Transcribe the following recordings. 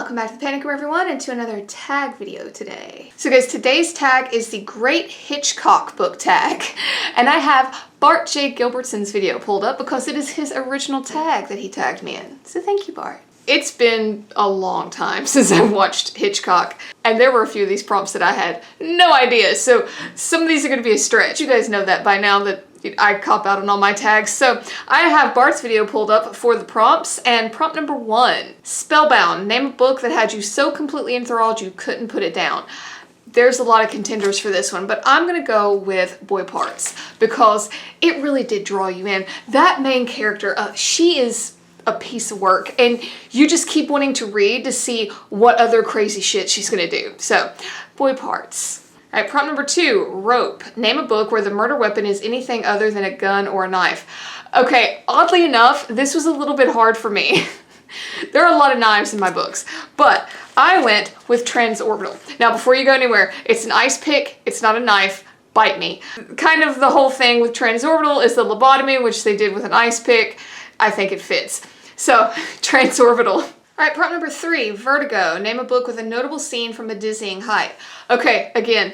welcome back to the Panic Room, everyone, and to another tag video today. So guys, today's tag is the Great Hitchcock book tag, and I have Bart J. Gilbertson's video pulled up because it is his original tag that he tagged me in. So thank you, Bart. It's been a long time since I watched Hitchcock, and there were a few of these prompts that I had no idea, so some of these are going to be a stretch. You guys know that by now that I cop out on all my tags. So I have Bart's video pulled up for the prompts, and prompt number 1, Spellbound. Name a book that had you so completely enthralled you couldn't put it down. There's a lot of contenders for this one, but I'm gonna go with Boy Parts because it really did draw you in. That main character, she is a piece of work, and you just keep wanting to read to see what other crazy shit she's gonna do. So, Boy Parts. All right, prompt number 2, Rope. Name a book where the murder weapon is anything other than a gun or a knife. Okay, oddly enough, this was a little bit hard for me. There are a lot of knives in my books, but I went with Transorbital. Now, before you go anywhere, it's an ice pick, it's not a knife, bite me. Kind of the whole thing with Transorbital is the lobotomy, which they did with an ice pick. I think it fits. So, Transorbital. All right, prompt number 3, Vertigo. Name a book with a notable scene from a dizzying height. Okay, again,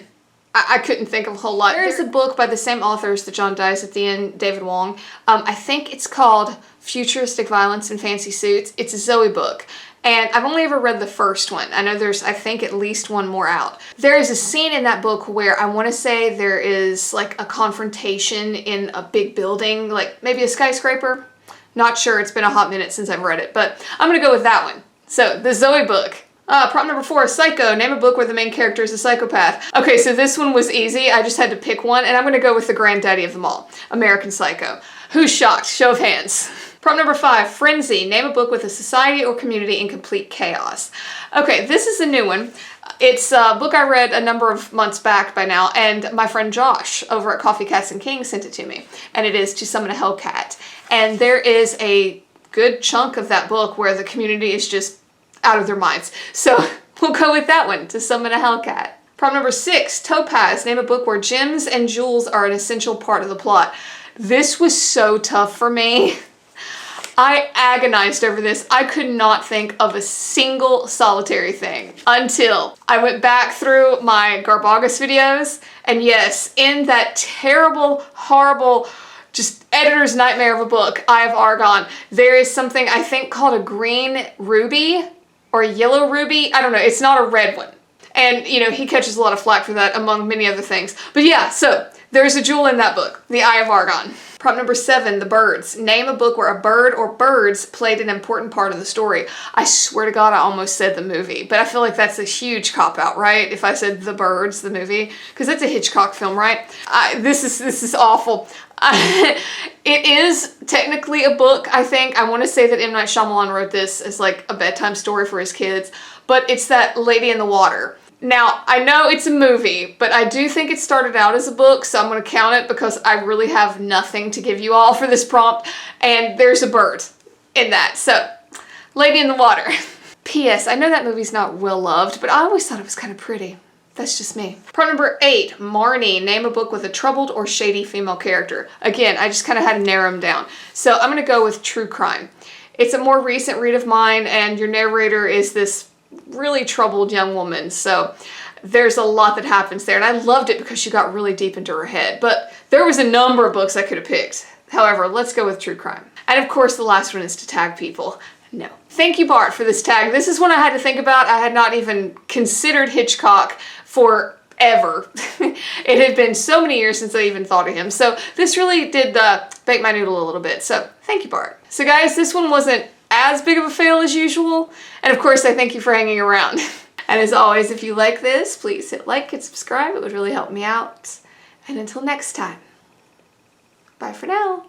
I couldn't think of a whole lot. There is a book by the same authors that John dies at the end, David Wong. I think it's called Futuristic Violence in Fancy Suits. It's a Zoe book, and I've only ever read the first one. I know there's, I think, at least one more out. There is a scene in that book where I want to say there is like a confrontation in a big building, like maybe a skyscraper. Not sure, it's been a hot minute since I've read it, but I'm gonna go with that one. So, the Zoe book. Prompt number 4, Psycho. Name a book where the main character is a psychopath. Okay, so this one was easy. I just had to pick one, and I'm gonna go with the granddaddy of them all, American Psycho. Who's shocked? Show of hands. Prompt number 5, Frenzy. Name a book with a society or community in complete chaos. Okay, this is a new one. It's a book I read a number of months back by now, and my friend Josh over at Coffee Cats and Kings sent it to me, and it is To Summon a Hellcat. And there is a good chunk of that book where the community is just out of their minds. So we'll go with that one, To Summon a Hellcat. Prompt number 6, Topaz. Name a book where gems and jewels are an essential part of the plot. This was so tough for me. I agonized over this. I could not think of a single solitary thing until I went back through my Garbagus videos, and yes, in that terrible, horrible, just editor's nightmare of a book, Eye of Argon, there is something I think called a green ruby or a yellow ruby. I don't know, it's not a red one. And, you know, he catches a lot of flack for that among many other things. But yeah, so there's a jewel in that book, The Eye of Argon. Prompt number 7, The Birds. Name a book where a bird or birds played an important part of the story. I swear to God, I almost said the movie, but I feel like that's a huge cop-out, right? If I said The Birds, the movie, because it's a Hitchcock film, right? This is awful. It is technically a book, I think. I want to say that M. Night Shyamalan wrote this as like a bedtime story for his kids, but it's that Lady in the Water. Now, I know it's a movie, but I do think it started out as a book, so I'm going to count it because I really have nothing to give you all for this prompt, and there's a bird in that. So, Lady in the Water. P.S. I know that movie's not well loved, but I always thought it was kind of pretty. That's just me. Prompt number 8, Marnie. Name a book with a troubled or shady female character. Again, I just kind of had to narrow them down. So I'm going to go with True Crime. It's a more recent read of mine, and your narrator is this really troubled young woman, so there's a lot that happens there, and I loved it because she got really deep into her head, but there was a number of books I could have picked. However, let's go with True Crime. And of course, the last one is to tag people. No. Thank you, Bart, for this tag. This is one I had to think about. I had not even considered Hitchcock forever. It had been so many years since I even thought of him, so this really did bake my noodle a little bit, so thank you, Bart. So guys, this one wasn't as big of a fail as usual, and of course I thank you for hanging around. And as always, if you like this, please hit like and subscribe. It would really help me out. And until next time, bye for now.